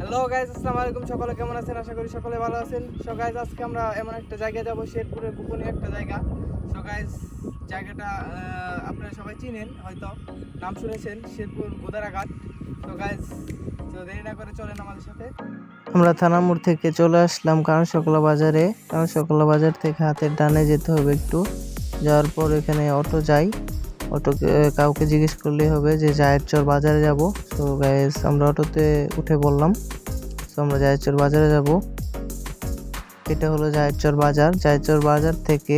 Hello guys, আসসালামু আলাইকুম। সকলে কেমন আছেন? আশা করি সকলে ভালো আছেন। সো গাইস, আজকে আমরা এমন একটা জায়গায় যাব, শেরপুরের গোপনীয় একটা জায়গা। সো গাইস, জায়গাটা আপনারা সবাই চিনেন, হয়তো নাম শুনেছেন, শেরপুর গোদারাঘাট। সো গাইস, তো দেরি না করে চলেন আমাদের সাথে। আমরা থানামোড় থেকে চলে আসলাম কারণসকলা বাজারে। কারণসকলা বাজার থেকে হাতের ডানে যেতে হবে একটু, যাওয়ার পর এখানে অটো যাই। অটোকে কাউকে জিজ্ঞেস করলেই হবে যে জায়েরচর বাজারে যাব। তো গাইস, আমরা অটোতে উঠে বললাম। তো আমরা জায়েরচর বাজারে যাব। এটা হলো জায়েরচর বাজার। জায়েরচর বাজার থেকে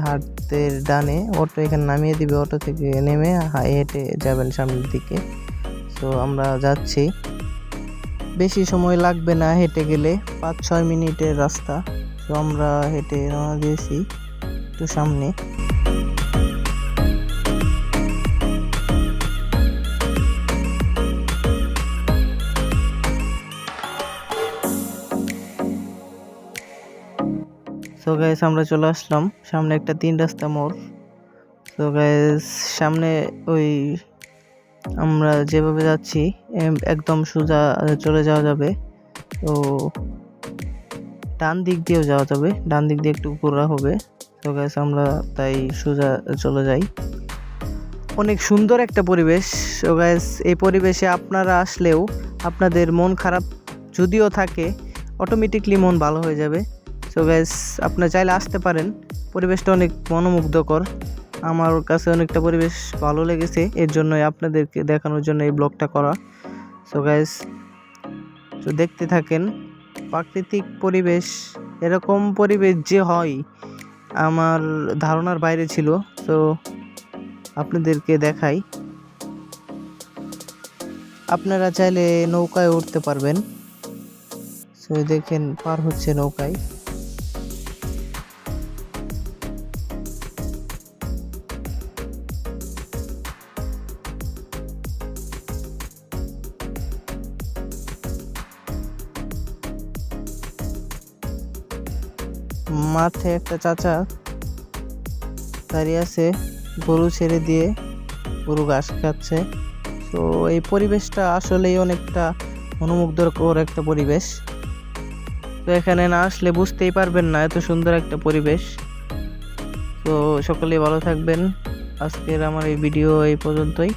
হাতের ডানে অটো এখানে নামিয়ে দিবে। অটো থেকে নেমে হেঁটে যাবেন সামনের দিকে। তো আমরা যাচ্ছি, বেশি সময় লাগবে না, হেঁটে গেলে 5-6 মিনিটের রাস্তা। তো আমরা হেঁটে রওনা দিয়েছি একটু সামনে। তো গাইস, আমরা চলে আসলাম সামনে একটা 3 রাস্তা মোড়। তো গাইস, সামনে ওই আমরা যেভাবে যাচ্ছি একদম সোজা চলে যাওয়া যাবে। তো ডান দিক দিয়েও যাওয়া যাবে, ডান দিক দিয়ে একটু ঘোরা হবে। তো গাইস, আমরা তাই সোজা চলে যাই। অনেক সুন্দর একটা পরিবেশ। তো গাইস, এই পরিবেশে আপনারা আসলেও আপনাদের মন খারাপ যদিও থাকে, অটোমেটিকলি মন ভালো হয়ে যাবে। সো গাইস, আপনারা চাইলে আসতে পারেন। পরিবেশটা অনেক মনোমুগ্ধকর, আমার কাছে অনেকটা পরিবেশ ভালো লেগেছে, এর জন্যই আপনাদেরকে দেখানোর জন্য এই ব্লগটা করা। সো গাইস, তো দেখতে থাকেন। প্রাকৃতিক পরিবেশ, এরকম পরিবেশ যে হয় আমার ধারণার বাইরে ছিল। তো আপনাদেরকে দেখাই। আপনারা চাইলে নৌকায় উঠতে পারবেন। সো দেখেন, পার হচ্ছে নৌকায়। মাঠে একটা চাচা দাঁড়িয়ে আছে, গরু ছেড়ে দিয়ে, গরু ঘাস খাচ্ছে। তো এই পরিবেশটা আসলেই অনেকটা মনোমুগ্ধকর একটা পরিবেশ। তো এখানে না আসলে বুঝতেই পারবেন না এত সুন্দর একটা পরিবেশ। তো সকলেই ভালো থাকবেন। আজকের আমার এই ভিডিও এই পর্যন্তই।